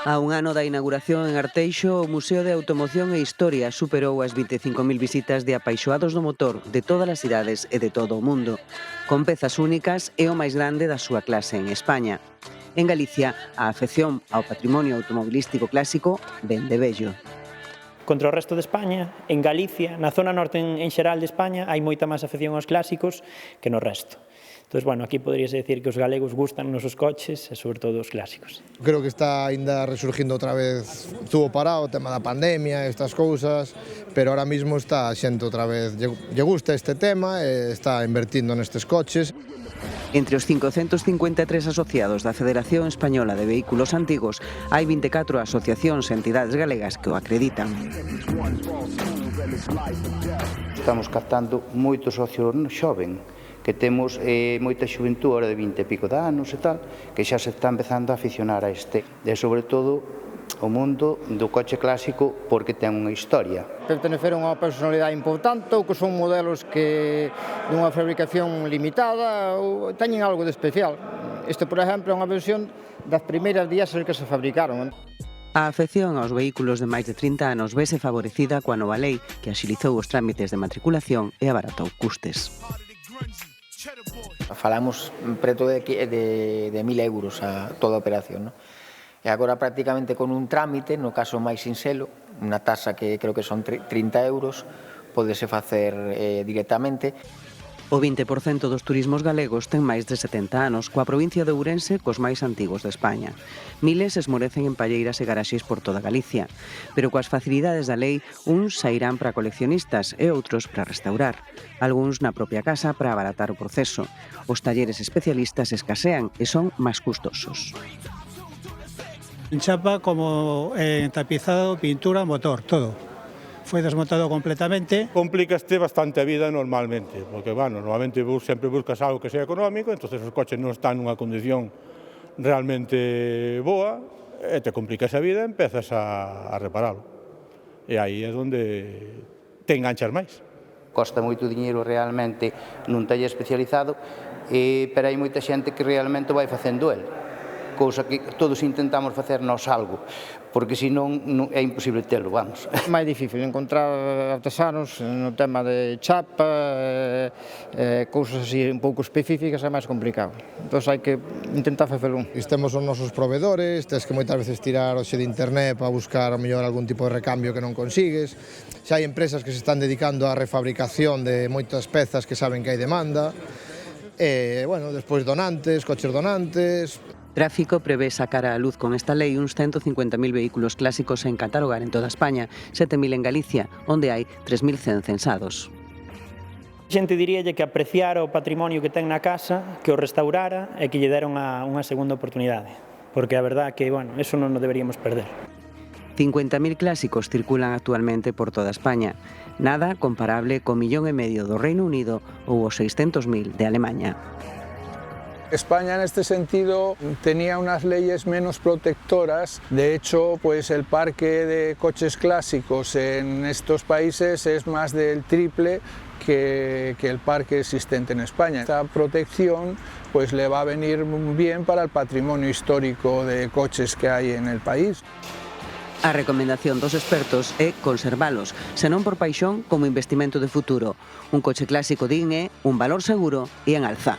A un ano da inauguración en Arteixo, o Museo de Automoción e Historia superou as 25.000 visitas de apaixoados do motor de todas as idades e de todo o mundo. Con pezas únicas, é o máis grande da súa clase en España. En Galicia, a afección ao patrimonio automobilístico clásico vén de vello. Contra o resto de España, en Galicia, na zona norte en xeral de España, hai moita máis afección aos clásicos que no resto. Entón, bueno, aquí poderíase decir que os galegos gustan nosos coches e sobre todo os clásicos. Creo que está ainda resurgindo outra vez, estuvo parado o tema da pandemia, estas cousas, pero ahora mismo está a xente outra vez, lle gusta este tema e está invertindo nestes coches. Entre os 553 asociados da Federación Española de Vehículos Antigos, hai 24 asociacións e entidades galegas que o acreditan. Estamos captando moito socio xoven, que temos moita xuventud ahora de 20 e pico de anos e tal, que xa se está empezando a aficionar a este. E sobre todo o mundo do coche clásico porque ten unha historia. Perteneceron a unha personalidade importante ou que son modelos que dunha fabricación limitada ou teñen algo de especial. Este, por exemplo, é unha versión das primeiras diésel que se fabricaron. A afección aos vehículos de máis de 30 anos vese favorecida coa nova lei que axilizou os trámites de matriculación e abaratou custes. Falamos preto de 1.000 euros a toda a operación, non? E agora prácticamente con un trámite, no caso máis sinxelo, unha tasa que creo que son 30 euros, pódese facer directamente. O 20% dos turismos galegos ten máis de 70 anos, coa provincia de Ourense cos máis antigos de España. Miles esmorecen en palleiras e garaxes por toda Galicia, pero coas facilidades da lei, uns sairán para coleccionistas e outros para restaurar. Algúns na propia casa para abaratar o proceso. Os talleres especialistas escasean e son máis custosos. En chapa como en tapizado, pintura, motor, todo. Foi desmontado completamente. Complicaste bastante a vida normalmente, porque, bueno, normalmente sempre buscas algo que sea económico, entonces os coches non están nunha condición realmente boa, e te complicas a vida e empezas a reparalo. E aí é onde te enganchas máis. Costa moito diñeiro realmente nun taller especializado, pero hai moita xente que realmente vai facendo el. Cousa que todos intentamos facernos algo, porque senón é imposible telo, vamos. É máis difícil encontrar artesanos no tema de chapa, cousas así un pouco específicas é máis complicado. Entón hai que intentar facelo. Temos os nosos proveedores, tens que moitas veces tirar hoxe de internet para buscar a mellor algún tipo de recambio que non consigues. Xa hai empresas que se están dedicando á refabricación de moitas pezas que saben que hai demanda. E, bueno, despois donantes, coches donantes. Tráfico prevé sacar á luz con esta lei uns 150.000 vehículos clásicos en catalogar en toda España, 7.000 en Galicia, onde hai 3.100 censados. A xente diríalle que apreciara o patrimonio que ten na casa, que o restaurara e que lle dera unha segunda oportunidade. Porque a verdad que, bueno, eso non o deberíamos perder. 50.000 clásicos circulan actualmente por toda España. Nada comparable co 1,5 millón do Reino Unido ou os 600.000 de Alemaña. España en este sentido tenía unas leyes menos protectoras. De hecho, pues el parque de coches clásicos en estos países es más del triple que el parque existente en España. Esta protección pues le va a venir muy bien para el patrimonio histórico de coches que hay en el país. A recomendación dos expertos é conservalos, senón por paixón como investimento de futuro. Un coche clásico din é un valor seguro e en alza.